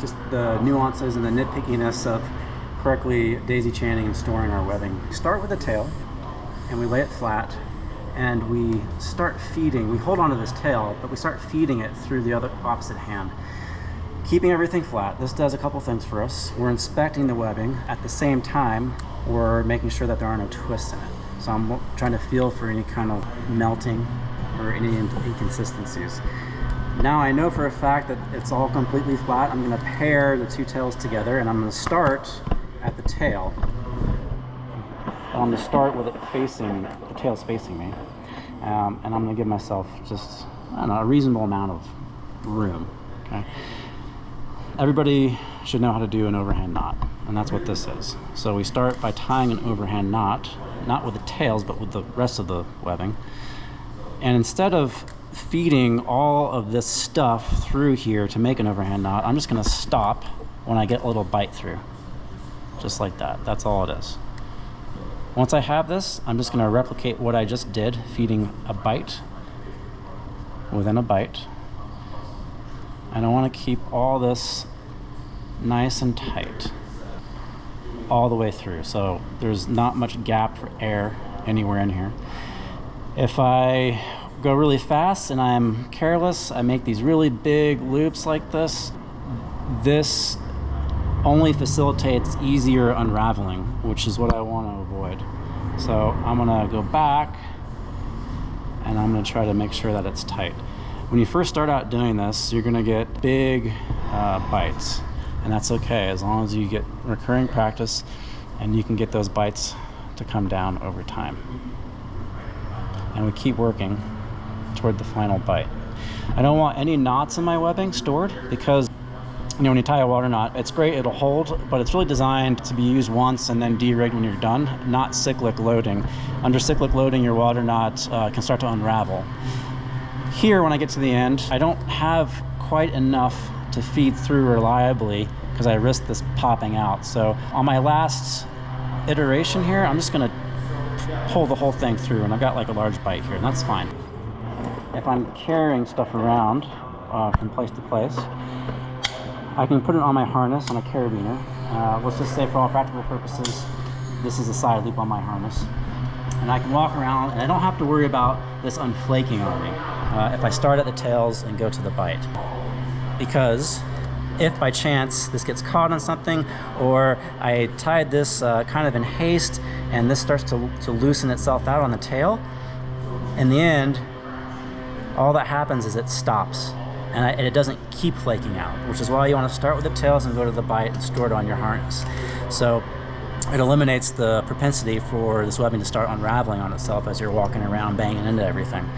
just the nuances and the nitpickiness of correctly daisy chaining and storing our webbing. We start with the tail and we lay it flat, and we start feeding. We hold onto this tail, but we start feeding it through the other opposite hand, keeping everything flat. This does a couple things for us. We're inspecting the webbing. At the same time, we're making sure that there are no twists in it. So I'm trying to feel for any kind of melting or any inconsistencies. Now I know for a fact that it's all completely flat. I'm going to pair the two tails together, and I'm going to start at the tail. I'm going to start with it facing, the tail's facing me, and I'm going to give myself just, I don't know, a reasonable amount of room. Okay. Everybody should know how to do an overhand knot, and that's what this is. So we start by tying an overhand knot, not with the tails, but with the rest of the webbing. And instead of feeding all of this stuff through here to make an overhand knot, I'm just going to stop when I get a little bite through. Just like that. That's all it is. Once I have this, I'm just going to replicate what I just did, feeding a bite within a bite. And I want to keep all this nice and tight all the way through, so there's not much gap for air anywhere in here. If I go really fast and I'm careless, I make these really big loops like this. This only facilitates easier unraveling, which is what I want to avoid. So I'm gonna go back and I'm gonna try to make sure that it's tight. When you first start out doing this, you're gonna get big bites, and that's okay as long as you get recurring practice and you can get those bites to come down over time. And we keep working toward the final bite. I don't want any knots in my webbing stored, because you know, when you tie a water knot, it's great, it'll hold, but it's really designed to be used once and then de-rigged when you're done, not cyclic loading. Under cyclic loading, your water knot can start to unravel. Here, when I get to the end, I don't have quite enough to feed through reliably because I risk this popping out. So on my last iteration here, I'm just gonna pull the whole thing through, and I've got like a large bite here, and that's fine. If I'm carrying stuff around from place to place, I can put it on my harness on a carabiner. Let's just say for all practical purposes, this is a side loop on my harness. And I can walk around and I don't have to worry about this unflaking on me if I start at the tails and go to the bite. Because if by chance this gets caught on something, or I tied this kind of in haste and this starts to loosen itself out on the tail, in the end, all that happens is it stops. And it doesn't keep flaking out, which is why you want to start with the tails and go to the bite and store it on your harness. So it eliminates the propensity for this webbing to start unraveling on itself as you're walking around banging into everything.